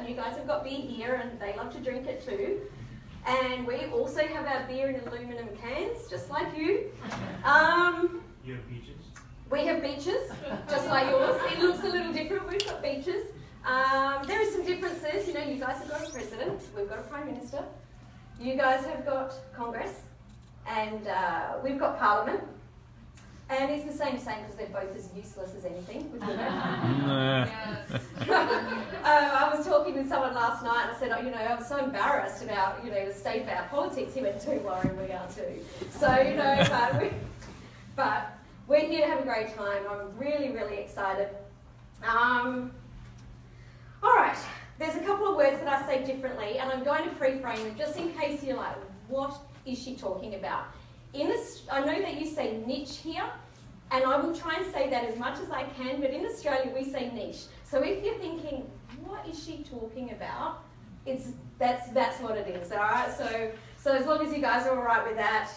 you guys have got beer here and they love to drink it too. And we also have our beer in aluminum cans, just like you. You have beaches? We have beaches, just like yours. It looks a little different, we've got beaches. There are some differences, you know, you guys have got a president, we've got a prime minister. You guys have got Congress, and we've got Parliament. And it's the same because they're both as useless as anything. Would you know? I was talking with someone last night and I said, oh, you know, I was so embarrassed about, you know, the state of our politics. He went, don't worry, we are too. So, you know, but we're here to have a great time. I'm really, really excited. All right, there's a couple of words that I say differently, and I'm going to pre-frame them just in case you're like, what is she talking about? I know that you say niche here, and I will try and say that as much as I can, but in Australia we say niche. So if you're thinking, what is she talking about? That's what it is, all right? So as long as you guys are all right with that,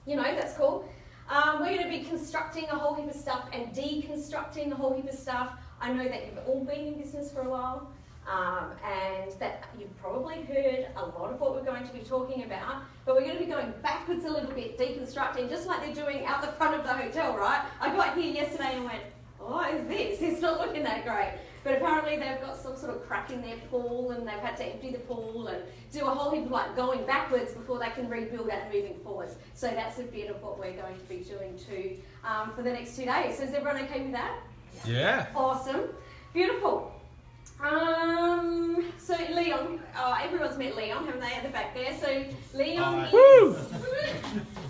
you know, that's cool. We're going to be constructing a whole heap of stuff and deconstructing a whole heap of stuff. I know that you've all been in business for a while, and that you've probably heard a lot of what we're going to be talking about, but we're going to be going backwards a little bit, deconstructing, just like they're doing out the front of the hotel, right? I got here yesterday and went, oh, what is this? It's not looking that great. But apparently they've got some sort of crack in their pool and they've had to empty the pool and do a whole heap of like going backwards before they can rebuild it and moving forwards. So that's a bit of what we're going to be doing too for the next 2 days. So is everyone okay with that? Yeah. Awesome. Beautiful. So Leon, everyone's met Leon, haven't they, at the back there? So Leon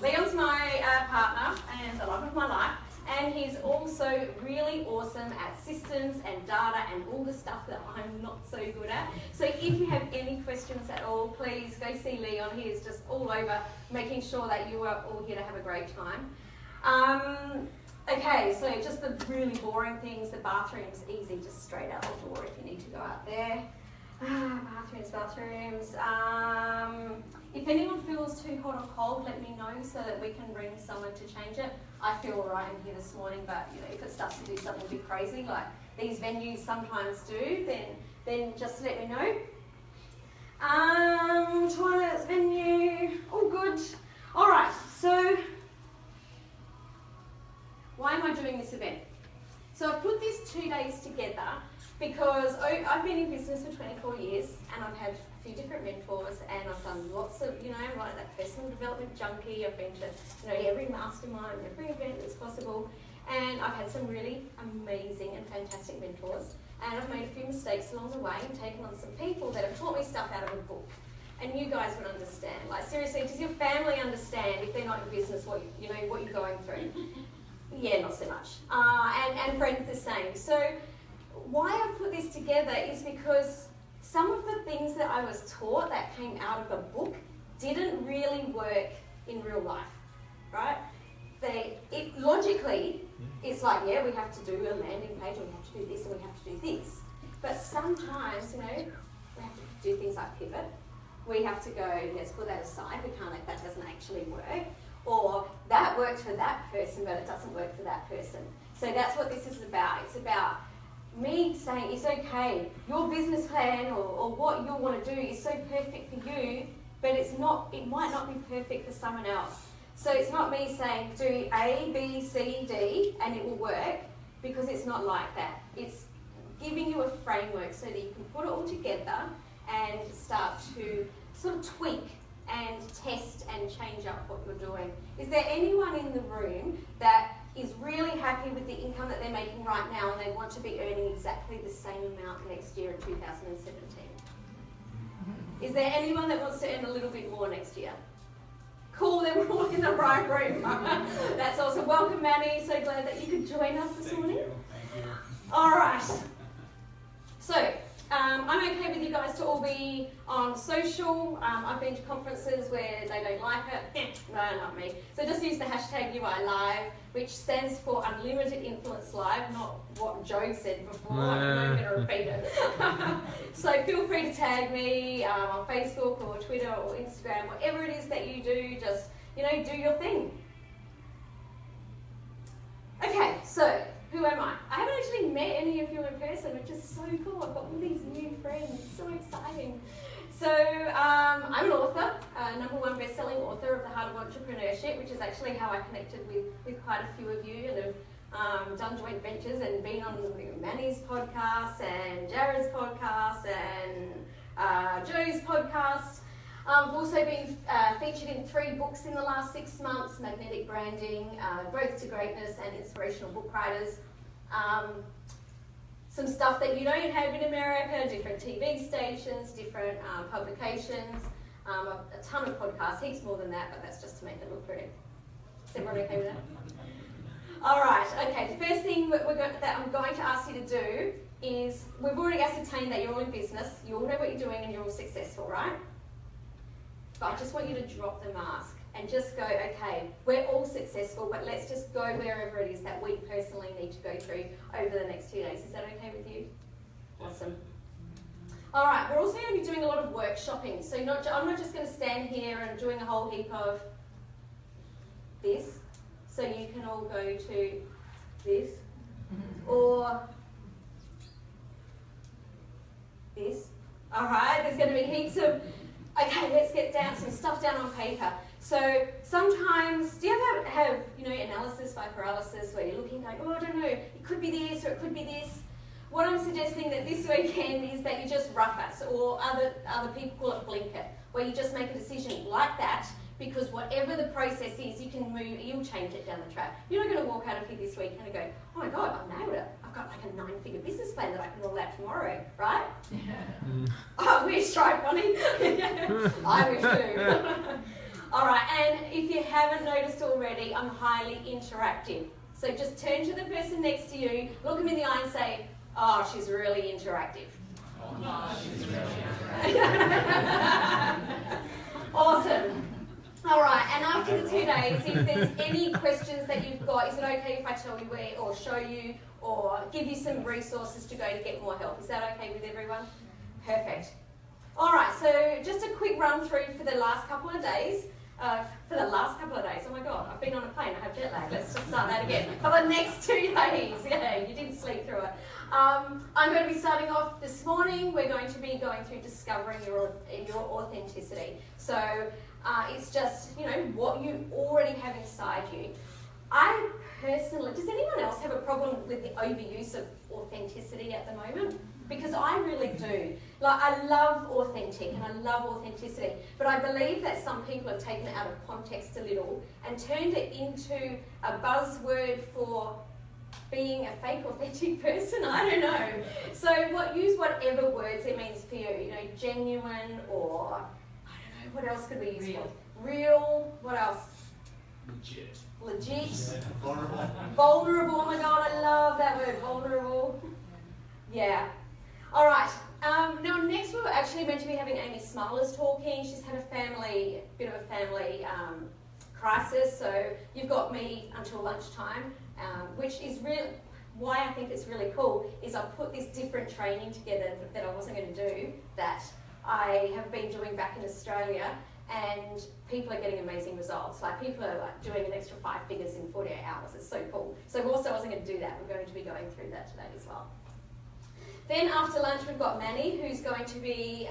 Leon's my partner and the love of my life, and he's also really awesome at systems and data and all the stuff that I'm not so good at. So if you have any questions at all, please go see Leon. He is just all over making sure that you are all here to have a great time. Okay, so just the really boring things. The bathroom's easy, just straight out the door if you need to go out there. Bathrooms. If anyone feels too hot or cold, let me know so that we can bring someone to change it. I feel alright in here this morning, but you know, if it starts to do something a bit crazy, like these venues sometimes do, then just let me know. Toilets, venue, all good. Alright, so why am I doing this event? So I've put these 2 days together because I've been in business for 24 years and I've had a few different mentors and I've done lots of, you know, I'm like that personal development junkie. I've been to, you know, every mastermind, every event that's possible, and I've had some really amazing and fantastic mentors, and I've made a few mistakes along the way and taken on some people that have taught me stuff out of a book. And you guys would understand. Like seriously, does your family understand if they're not in business what you know what you're going through? Yeah, not so much. And friends the same. So why I've put this together is because some of the things that I was taught that came out of a book didn't really work in real life, right? Logically, it's like, yeah, we have to do a landing page, and we have to do this, and we have to do this. But sometimes, you know, we have to do things like pivot. We have to go, let's put that aside, that doesn't actually work. Or that worked for that person, but it doesn't work for that person. So that's what this is about. It's about me saying it's okay. Your business plan or what you want to do is so perfect for you, but it's not. It might not be perfect for someone else. So it's not me saying do A, B, C, D, and it will work, because it's not like that. It's giving you a framework so that you can put it all together and start to sort of tweak and test and change up what you're doing. Is there anyone in the room that is really happy with the income that they're making right now and they want to be earning exactly the same amount next year in 2017? Is there anyone that wants to earn a little bit more next year? Cool, then we're all in the right room. That's awesome. Welcome, Manny. So glad that you could join us this morning. Thank you. All right. So, I'm okay with you guys to all be on social. I've been to conferences where they don't like it. No, not me. So just use the hashtag UILive, which stands for Unlimited Influence Live, not what Joe said before. I'm not going to repeat it. So feel free to tag me on Facebook or Twitter or Instagram, whatever it is that you do, just, you know, do your thing. Okay, so who am I? I haven't actually met any of you in person, which is so cool. I've got all these new #1 best-selling author of The Heart of Entrepreneurship, which is actually how I connected with quite a few of you, and have done joint ventures and been on Manny's podcast and Jared's podcast and Joe's podcast. I've also been featured in 3 books in the last 6 months: Magnetic Branding, Growth to Greatness, and Inspirational Book Writers. Some stuff that you don't have in America, different TV stations, different publications, a ton of podcasts, heaps more than that, but that's just to make it look pretty. Is everyone okay with that? All right, okay, the first thing that I'm going to ask you to do is, we've already ascertained that you're all in business, you all know what you're doing and you're all successful, right? But I just want you to drop the mask and just go, okay, we're all successful, but let's just go wherever it is that we personally need to go through over the next 2 days. Is that okay with you? Awesome. All right, we're also going to be doing a lot of workshopping. So I'm not just going to stand here and doing a whole heap of this. So you can all go to this or this. All right, there's going to be heaps of, okay, let's get down some stuff down on paper. So sometimes, do you ever have, analysis by paralysis where you're looking like, oh, I don't know, it could be this or it could be this. What I'm suggesting that this weekend is that you just rough it, or other people call it blink it, where you just make a decision like that, because whatever the process is, you'll change it down the track. You're not going to walk out of here this weekend and go, oh my God, I've nailed it. I've got like a 9-figure business plan that I can roll out tomorrow, right? Yeah. I wish, right, Bonnie? I wish too. All right, and if you haven't noticed already, I'm highly interactive. So just turn to the person next to you, look them in the eye and say, oh, she's really interactive. Oh, she's really interactive. Awesome. All right, and after the 2 days, if there's any questions that you've got, is it okay if I tell you where, or show you, or give you some resources to go to get more help? Is that okay with everyone? Perfect. All right, so just a quick run through for the last couple of days. Oh my God, I've been on a plane, I have jet lag. Let's just start that again. For the next 2 days, yeah, you didn't sleep through it. I'm going to be starting off this morning. We're going to be going through discovering your authenticity. So it's just, what you already have inside you. I personally, does anyone else have a problem with the overuse of authenticity at the moment? Because I really do. Like, I love authentic and I love authenticity, but I believe that some people have taken it out of context a little and turned it into a buzzword for being a fake authentic person. I don't know. So use whatever words it means for you. Genuine, or I don't know, what else could we use for? Real. What else? Legit. Yeah. Vulnerable. Oh my God, I love that word, vulnerable. Yeah. All right. Now next we were actually meant to be having Amy Smiler's talking. She's had a bit of a family crisis, so you've got me until lunchtime, which is really why I think it's really cool. Is I've put this different training together that I wasn't going to do, that I have been doing back in Australia, and people are getting amazing results. Like, people are like doing an extra 5 figures in 48 hours. It's so cool. So also I wasn't going to do that. We're going to be going through that today as well. Then after lunch, we've got Manny, who's going to be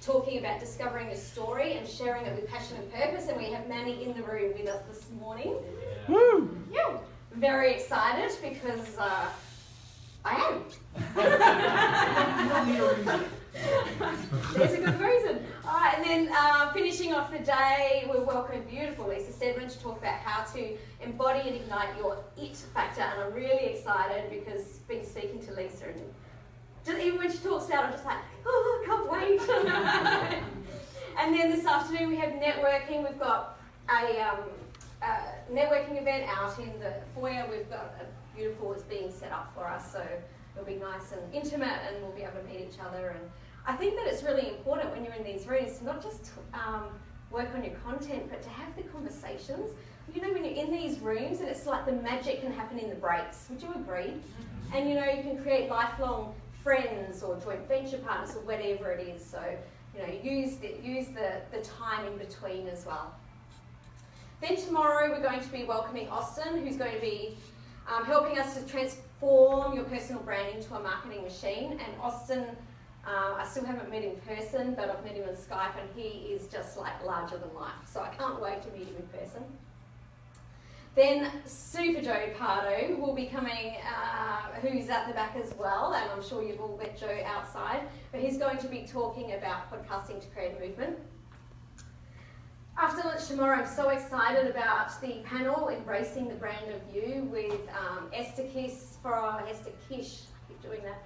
talking about discovering your story and sharing it with passion and purpose. And we have Manny in the room with us this morning. Yeah. Woo! Yeah. Very excited because I am. There's a good reason. All right, and then finishing off the day, we'll welcome beautiful Lisa Stedman to talk about how to embody and ignite your it factor. And I'm really excited because I've been speaking to Lisa, and just, even when she talks about it, I'm just like, oh, I can't wait. And then this afternoon we have networking. We've got a networking event out in the foyer. We've got a beautiful, it's being set up for us, so it'll be nice and intimate, and we'll be able to meet each other. And I think that it's really important when you're in these rooms to not just work on your content, but to have the conversations. When you're in these rooms, and it's like the magic can happen in the breaks. Would you agree? And you can create lifelong friends or joint venture partners or whatever it is. So use the time in between as well. Then tomorrow we're going to be welcoming Austin, who's going to be helping us to transform your personal brand into a marketing machine. And Austin I still haven't met him in person, but I've met him on Skype, and he is just like larger than life. So I can't wait to meet him in person. Then Super Joe Pardo will be coming, who's at the back as well, and I'm sure you've all met Joe outside, but he's going to be talking about podcasting to create a movement. After lunch tomorrow, I'm so excited about the panel, Embracing the Brand of You, with Esther Kish, I keep doing that,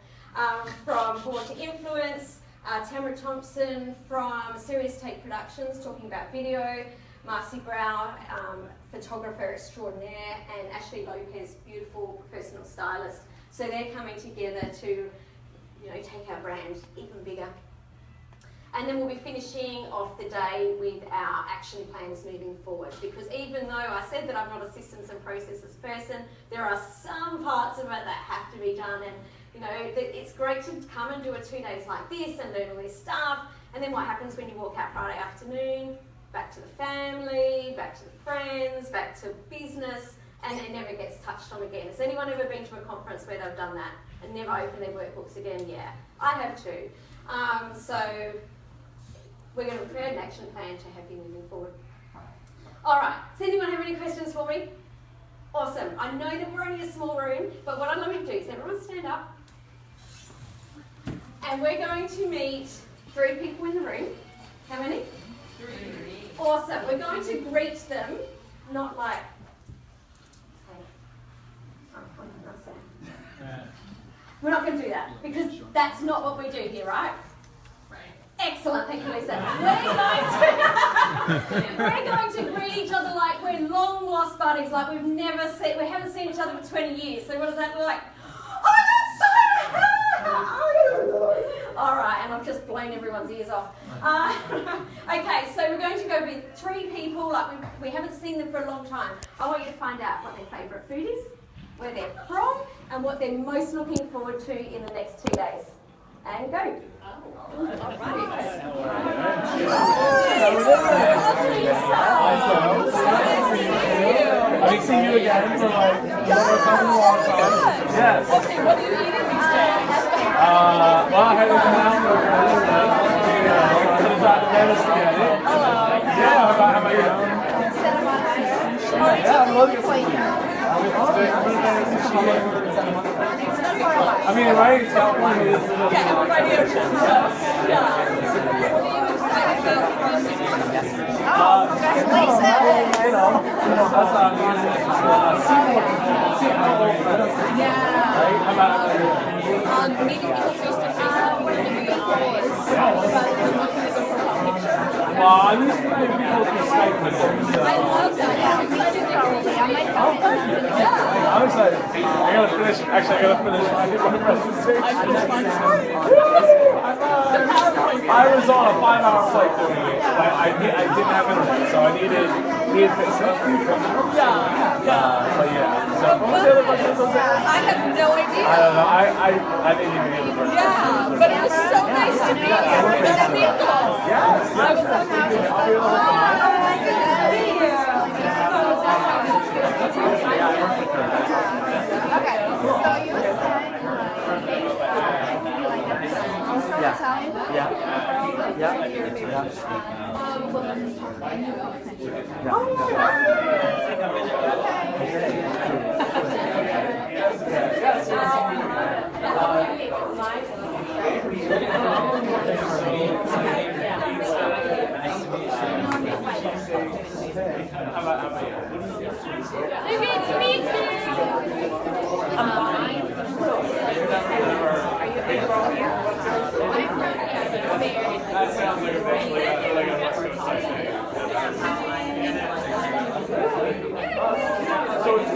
from Born to Influence, Tamara Thompson from Serious Take Productions, talking about video, Marcy Brown, photographer extraordinaire, and Ashley Lopez, beautiful personal stylist. So they're coming together to, take our brand even bigger. And then we'll be finishing off the day with our action plans moving forward, because even though I said that I'm not a systems and processes person, there are some parts of it that have to be done. And it's great to come and do a 2 days like this and learn all this stuff. And then what happens when you walk out Friday afternoon? Back to the family, back to the friends, back to business, and it never gets touched on again. Has anyone ever been to a conference where they've done that and never opened their workbooks again? Yeah, I have too. So we're going to create an action plan to have you moving forward. All right, does anyone have any questions for me? Awesome. I know that we're only a small room, but what I'd love you to do is everyone stand up. And we're going to meet 3 people in the room. How many? 3. Awesome. We're going to greet them, not like, we're not going to do that, because that's not what we do here, right? Excellent, thank you, Lisa. We're going to greet each other like we're long lost buddies, like we haven't seen each other for 20 years. So what does that look like? Oh, that's so all right, and I've just blown everyone's ears off. Okay, so we're going to go with 3 people, like we haven't seen them for a long time. I want you to find out what their favourite food is, where they're from, and what they're most looking forward to in the next 2 days. And go. Have we seen you again for like a couple more times? Yes. Okay, what are you eating these days? Well, I had to come out for the dentist again. Yeah, how about you? Yeah, I'm looking for you. I mean, right? It's California. Yeah, everybody is. Yeah. What are you excited about from That's not meeting people face to face. What are you well, I'm used to meeting people through Skype before. I love that. I'm excited probably. I'm excited. I gotta finish. Actually, I gotta finish my presentation. I was on a 5-hour flight doing it. I didn't have internet, so I needed stuff. But yeah. So what was the other question? I have no idea. I don't know. I didn't even hear the first one. Yeah, but it was so nice to meet you. Nice to meet you. Yes. I was so happy. I'll be able to come out. Good to see you. Okay, so you said Good to meet you. I'm fine. Are you able here? That sounds like a West Coast session. So it's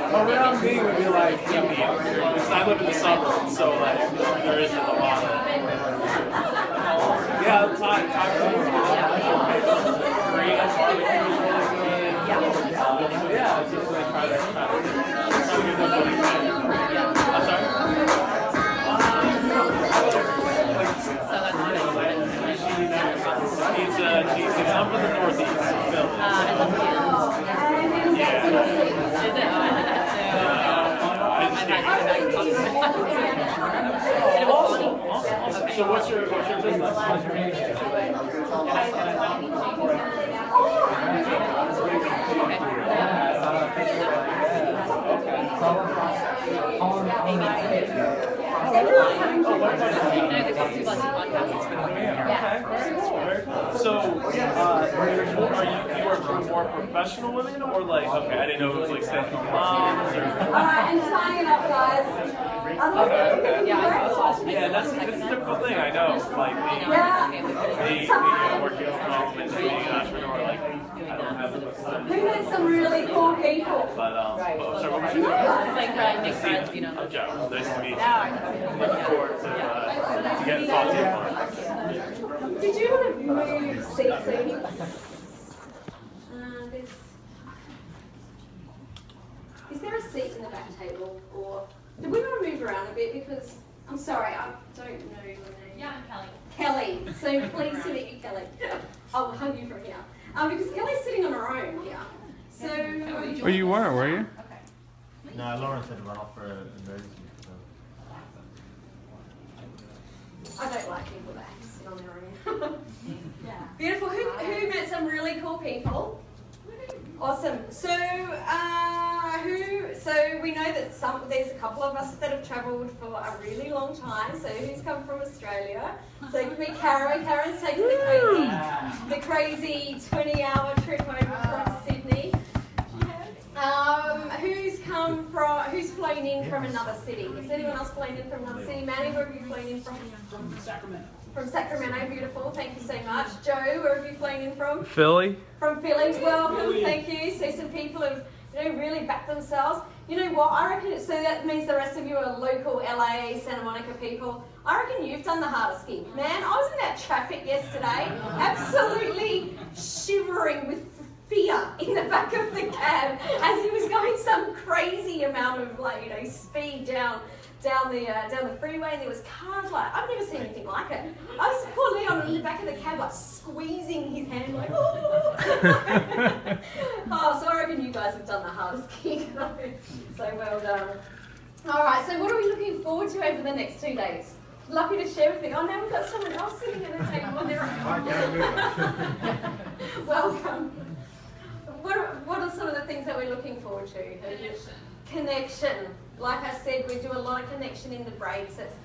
Around me would be like Indian, because I live in the suburbs, so like there isn't a lot of. Yeah, Thai Korean barbecue is really good. Yeah, it's just like try to get them really good. I'm sorry. He's come from the Northeast, Philly. Yeah. Is it? Oh, I had that too. And it was funny. Awesome. So what's your business? So, are you more professional women, or like, okay, I didn't know it was like stay-at-home moms, or... And tying it up, guys. Okay. Yeah, that's a difficult thing, I know. Like, working from home and being an entrepreneur, like, I don't have the time. Who met some really cool people? But, sorry, what was you doing? It's like make friends, you know. I'm Joe. Nice to meet you. Looking forward to getting to talk to you more. Did you want to move seats? Is there a seat in the back table, or do we want to move around a bit? Because I'm sorry, I don't know your name. Yeah, I'm Kelly. Kelly. So pleased to meet you, Kelly. I'll hug you from here. Because Kelly's sitting on her own here. So. Well, you were you? Okay. No, Lauren said run off for an emergency. So. I don't like people that have to sit on their own. Beautiful. Who met some really cool people? Awesome. So, so we know that there's a couple of us that have travelled for a really long time. So who's come from Australia? So it could be Karen. Karen's taken the crazy 20-hour trip over from Sydney. Who's flown in from another city? Has anyone else flown in from another city? Manny, where have you flown in from? From Sacramento. From Sacramento, beautiful. Thank you so much. Joe, where have you flown in from? Philly. From Philly, welcome. Thank you. So some people have, really backed themselves. You know what? I reckon. So that means the rest of you are local LA, Santa Monica people. I reckon you've done the hardest gig, man. I was in that traffic yesterday, absolutely shivering with of the cab as he was going some crazy amount of speed down the freeway, and there was cars I've never seen anything like it. I was poor Leon in the back of the cab squeezing his hand oh. Oh, so I reckon you guys have done the hardest gig. So well done. All right, so what are we looking forward to over the next 2 days? Lucky to share with me. Oh, now we've got someone else sitting at the table on their own. Welcome. What are some of the things that we're looking forward to? Connection. Like I said, we do a lot of connection in the breaks. It's,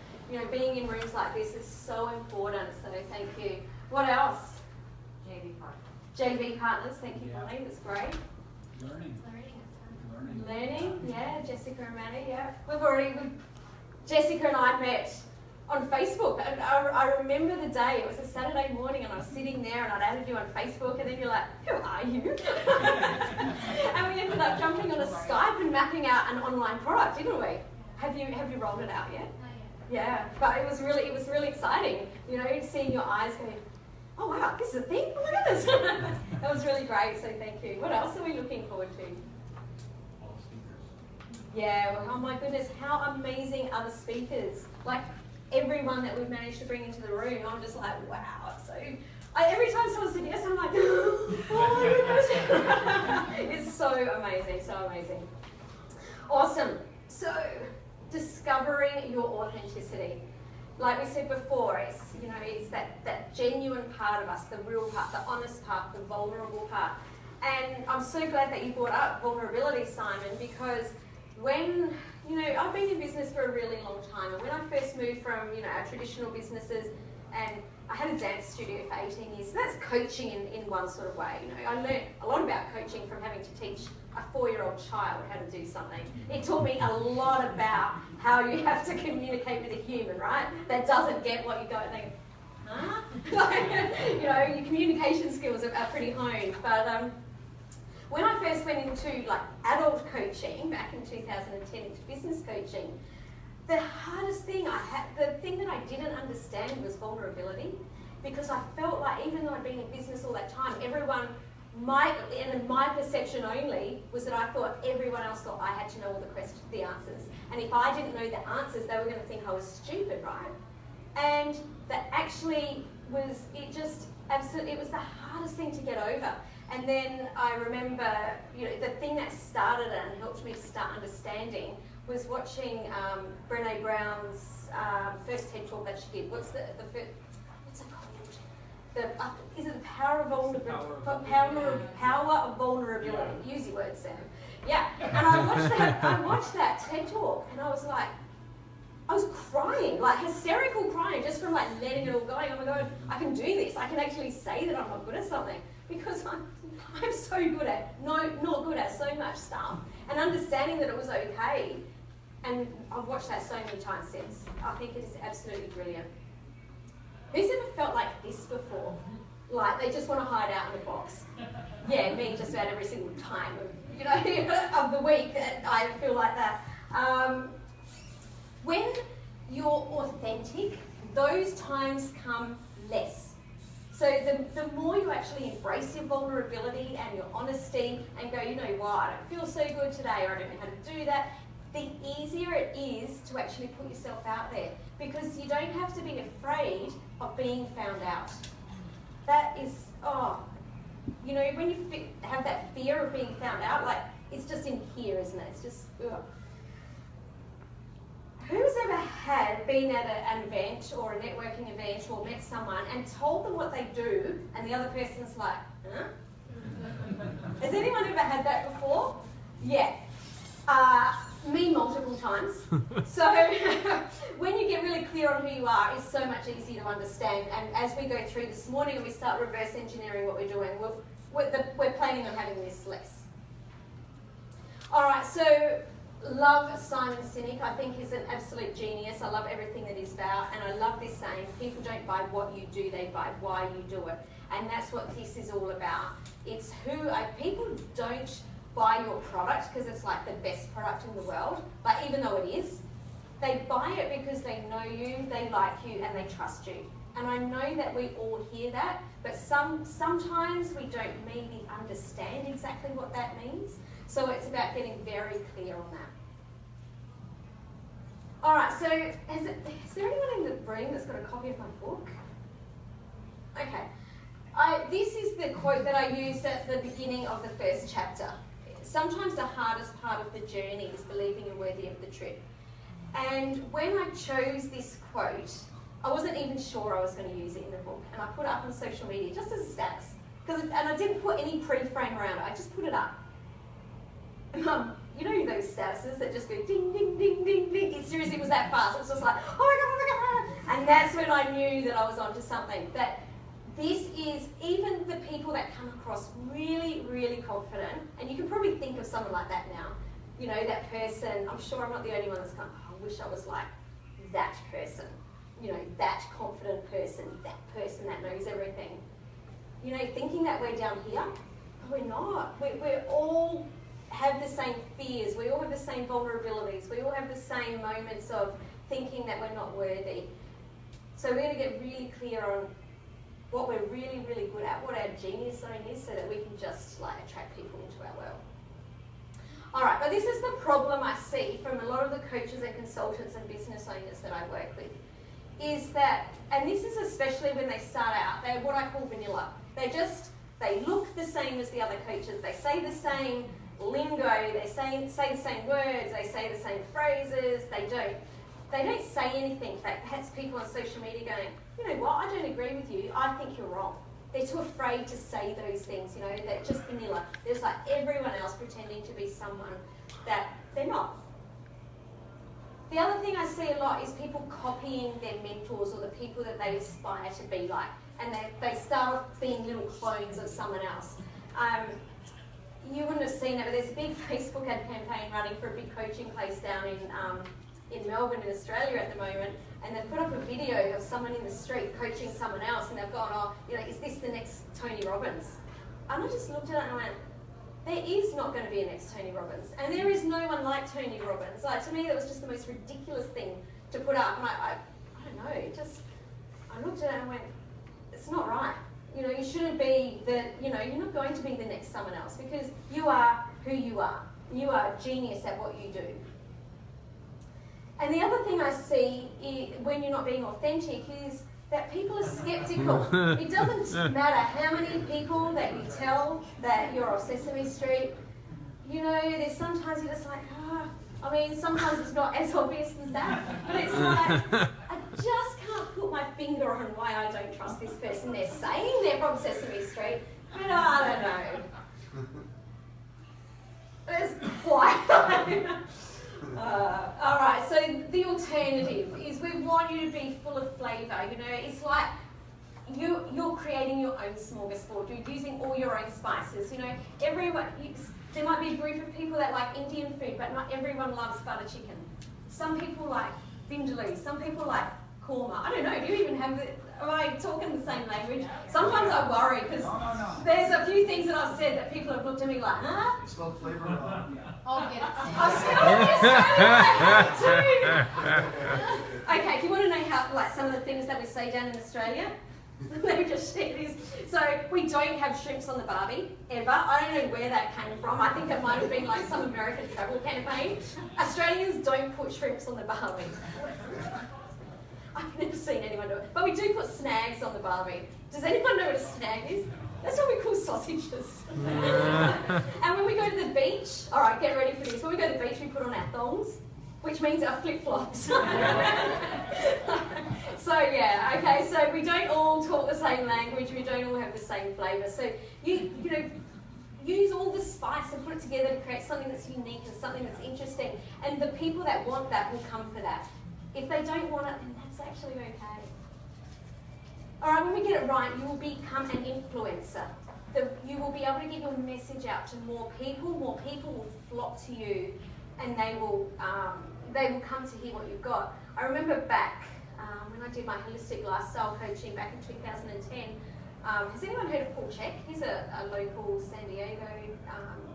being in rooms like this is so important. So thank you. What else? JV partners. Thank you, Bonnie. That's great. Learning. Yeah. Jessica and Manny. Yeah. Jessica and I met on Facebook. And I remember the day. It was a Saturday morning, and I was sitting there, and I'd added you on Facebook, and then you're like, "Who are you?" And we ended up jumping on a Skype and mapping out an online product, didn't we? Have you rolled it out yet? Yeah, but it was really exciting. Seeing your eyes going, "Oh wow, this is a thing! Oh my goodness!" That was really great. So thank you. What else are we looking forward to? All speakers. Yeah. Well, oh my goodness, how amazing are the speakers? Everyone that we've managed to bring into the room, I'm just like, wow. So every time someone said yes, I'm like, oh my goodness. It's so amazing, so amazing. Awesome. So discovering your authenticity. Like we said before, it's that genuine part of us, the real part, the honest part, the vulnerable part. And I'm so glad that you brought up vulnerability, Simon, because when I've been in business for a really long time, and when I first moved from, our traditional businesses, and I had a dance studio for 18 years, so that's coaching in one sort of way. I learned a lot about coaching from having to teach a 4-year-old child how to do something. It taught me a lot about how you have to communicate with a human, right? That doesn't get what you go and think, huh? Your communication skills are pretty honed, but when I first went into adult coaching back in 2010 into business coaching, the hardest thing the thing that I didn't understand was vulnerability, because I felt like even though I'd been in business all that time, and my perception only was that I thought everyone else thought I had to know all the answers, and if I didn't know the answers, they were going to think I was stupid, right? And that actually was it was the hardest thing to get over. And then I remember, the thing that started it and helped me to start understanding was watching Brené Brown's first TED talk that she did. What's it called? Is it the power of vulnerability? Power of vulnerability. Yeah. Use your words, Sam. Yeah. And I watched that TED talk, and I was crying, hysterical crying, just from letting it all go. Oh my God, I can do this. I can actually say that I'm not good at something, because I'm so good at, not good at so much stuff, and understanding that it was okay. And I've watched that so many times since. I think it is absolutely brilliant. Who's ever felt like this before? They just want to hide out in a box. Yeah, me just about every single time of the week I feel like that. When you're authentic, those times come less. So the more you actually embrace your vulnerability and your honesty and go, you know what, I don't feel so good today, or I don't know how to do that, the easier it is to actually put yourself out there, because you don't have to be afraid of being found out. That is, when you have that fear of being found out, it's just in here, isn't it? It's just, ugh. Who's ever been at an event or a networking event or met someone and told them what they do, and the other person's like, huh? Has anyone ever had that before? Yeah. Me multiple times. So when you get really clear on who you are, it's so much easier to understand. And as we go through this morning and we start reverse engineering what we're doing, we're planning on having this less. All right, so love Simon Sinek. I think he's an absolute genius. I love everything that he's about, and I love this saying, people don't buy what you do, they buy why you do it. And that's what this is all about. It's people don't buy your product because it's the best product in the world, but even though it is, they buy it because they know you, they like you, and they trust you. And I know that we all hear that, but sometimes we don't maybe understand exactly what that means. So it's about getting very clear on that. All right, so is there anyone in the room that's got a copy of my book? Okay. This is the quote that I used at the beginning of the first chapter. Sometimes the hardest part of the journey is believing you're worthy of the trip. And when I chose this quote, I wasn't even sure I was going to use it in the book. And I put it up on social media just as a status. And I didn't put any pre-frame around it, I just put it up. You know those statuses that just go ding, ding, ding, ding, ding. It seriously was that fast. It was just like, oh my God, oh my God. And that's when I knew that I was onto something. That this is, even the people that come across really, really confident, and you can probably think of someone like that now, you know, that person, I'm sure I'm not the only one that's going, oh, I wish I was like that person, you know, that confident person that knows everything. You know, thinking that we're down here, we're not. We're all have the same fears, we all have the same vulnerabilities, we all have the same moments of thinking that we're not worthy. So we're going to get really clear on what we're really, really good at, what our genius zone is, so that we can just like attract people into our world. All right, but this is the problem I see from a lot of the coaches and consultants and business owners that I work with, is that, and this is especially when they start out, they're what I call vanilla. They look the same as the other coaches, they say the same lingo, they say the same words, they say the same phrases, they don't say anything that has people on social media going, you know what, I don't agree with you, I think you're wrong. They're too afraid to say those things, you know, they're just vanilla. There's like everyone else pretending to be someone that they're not. The other thing I see a lot is people copying their mentors or the people that they aspire to be like, and they start off being little clones of someone else. You wouldn't have seen it, but there's a big Facebook ad campaign running for a big coaching place down in Melbourne, in Australia at the moment, and they've put up a video of someone in the street coaching someone else, and they've gone, oh, you know, is this the next Tony Robbins? And I just looked at it and I went, there is not going to be a next Tony Robbins, and there is no one like Tony Robbins. Like, to me, that was just the most ridiculous thing to put up, and I don't know, I looked at it and went, it's not right. You know, you shouldn't be you're not going to be the next someone else, because you are who you are. You are a genius at what you do. And the other thing I see when you're not being authentic is that people are skeptical. It doesn't matter how many people that you tell that you're off Sesame Street. You know, there's sometimes you're just like, I mean, sometimes it's not as obvious as that, but it's like, I just can't put my finger on why I don't trust this person. They're saying they're from Sesame Street, but I don't know. It's quite. All right, so the alternative is we want you to be full of flavour. You know, it's like you're creating your own smorgasbord. You're using all your own spices. You know, there might be a group of people that like Indian food, but not everyone loves butter chicken. Some people like vindaloo, some people like korma. I don't know, do you even have am I talking the same language? Sometimes I worry because there's a few things that I've said that people have looked at me like, huh? You spelled flavor wrong. I'll get it. I Okay, if you want to know how, like, some of the things that we say down in Australia, let me just share this. So we don't have shrimps on the barbie, ever. I don't know where that came from. I think it might have been like some American travel campaign. Australians don't put shrimps on the barbie. I've never seen anyone do it. But we do put snags on the barbie. Does anyone know what a snag is? That's what we call sausages. And when we go to the beach, all right, get ready for this. When we go to the beach, we put on our thongs, which means our flip-flops. So yeah, okay, so we don't all talk the same language, we don't all have the same flavour. So you know, use all the spice and put it together to create something that's unique and something that's interesting. And the people that want that will come for that. If they don't want it, then that's actually okay. All right, when we get it right, you will become an influencer. You will be able to get your message out to more people will flock to you, and they will come to hear what you've got. I remember back when I did my holistic lifestyle coaching back in 2010, has anyone heard of Paul Check? He's a local San Diego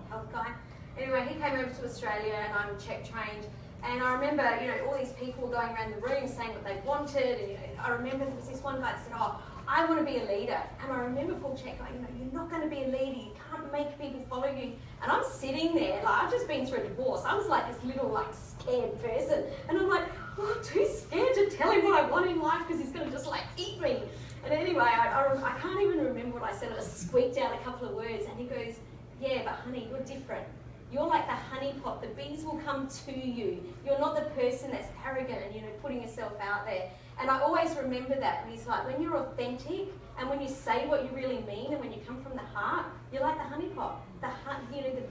health guy. Anyway, he came over to Australia and I'm Czech trained. And I remember, you know, all these people were going around the room saying what they wanted. And you know, I remember there was this one guy that said, oh, I want to be a leader. And I remember Paul Check going, you're not going to be a leader. You can't make people follow you. And I'm sitting there, like I've just been through a divorce. I was like this little like scared person. And I'm like, oh, I'm too scared to tell him what I want in life because he's going to just like eat me. And anyway, I can't even remember what I said. I just squeaked out a couple of words. And he goes, yeah, but honey, you're different. You're like the honey pot. The bees will come to you. You're not the person that's arrogant and, putting yourself out there. And I always remember that. And he's like, when you're authentic and when you say what you really mean and when you come from the heart, you're like the honey pot. The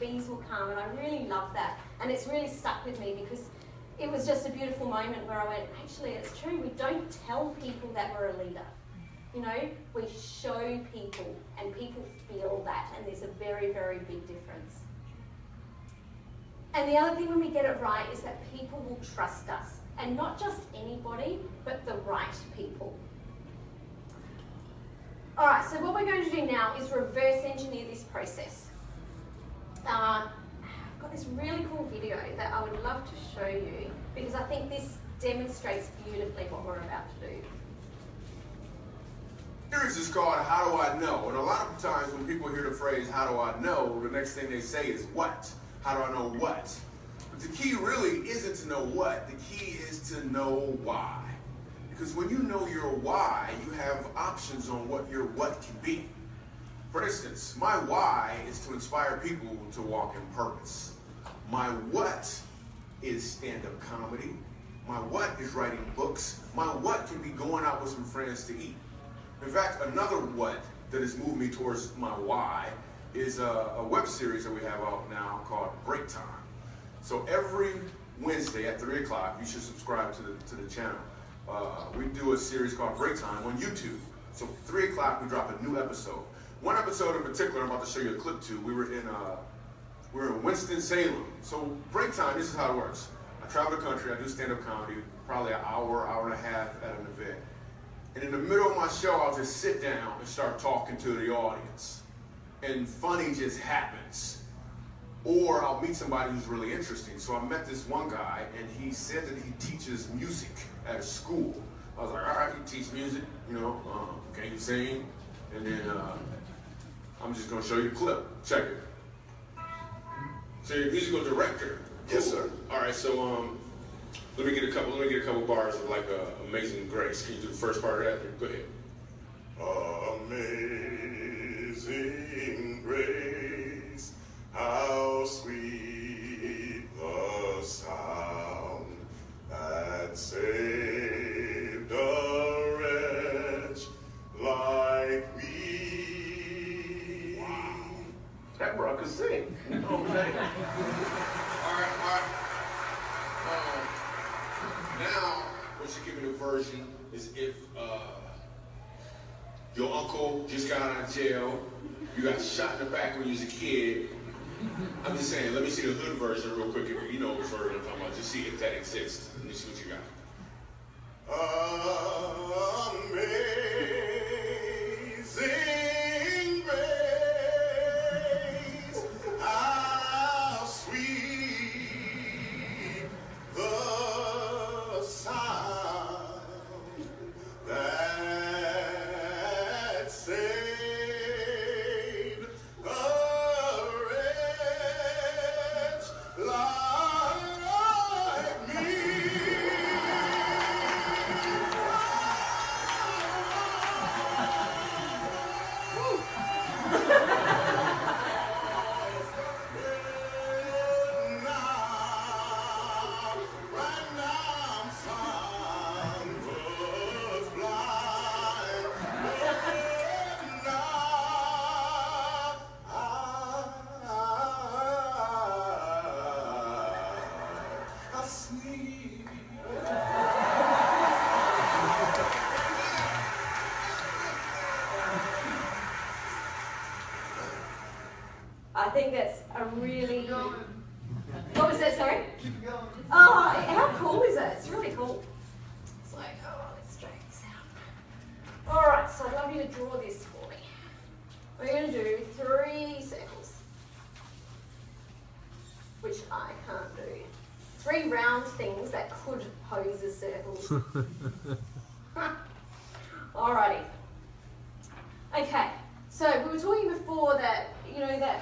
bees will come. And I really love that. And it's really stuck with me because it was just a beautiful moment where I went, actually, it's true. We don't tell people that we're a leader. We show people and people feel that. And there's a very, very big difference. And the other thing when we get it right is that people will trust us. And not just anybody, but the right people. All right, so what we're going to do now is reverse engineer this process. I've got this really cool video that I would love to show you because I think this demonstrates beautifully what we're about to do. Series is called How Do I Know? And a lot of times when people hear the phrase, how do I know, the next thing they say is what? How do I know what? But the key really isn't to know what, the key is to know why. Because when you know your why, you have options on what your what can be. For instance, my why is to inspire people to walk in purpose. My what is stand-up comedy. My what is writing books. My what can be going out with some friends to eat. In fact, another what that has moved me towards my why is a web series that we have out now called Break Time. So every Wednesday at 3 o'clock, you should subscribe to the channel. We do a series called Break Time on YouTube. So 3 o'clock, we drop a new episode. One episode in particular, I'm about to show you a clip to. We were in Winston-Salem. So Break Time, this is how it works. I travel the country, I do stand-up comedy, probably an hour, hour and a half at an event. And in the middle of my show, I'll just sit down and start talking to the audience. And funny just happens. Or I'll meet somebody who's really interesting. So I met this one guy, and he said that he teaches music at a school. I was like, all right, you teach music, can you sing? And then I'm just gonna show you the clip. Check it. So you're a musical director? Yes, sir. All right, so let me get a couple bars of like Amazing Grace. Can you do the first part of that? Go ahead. Amazing grace, how sweet the sound that saved a wretch like me. Wow. That bro could sing. All right. Now, what you give me the version is if your uncle just got out of jail, you got shot in the back when you was a kid. I'm just saying, let me see the hood version real quick if you know what version I'm talking about. Just see if that exists. Let me see what you got. Amazing grace, how sweet the sound that saved a wretch like me. I think that's a really... What was that, sorry? Keep going. Oh, how cool is that? It's really cool. It's like, oh, let's straighten this out. All right, so I'd love you to draw this for me. We're going to do 3 circles, which I can't do. 3 round things that could pose as circles. Alrighty. Okay, so we were talking before that, you know, that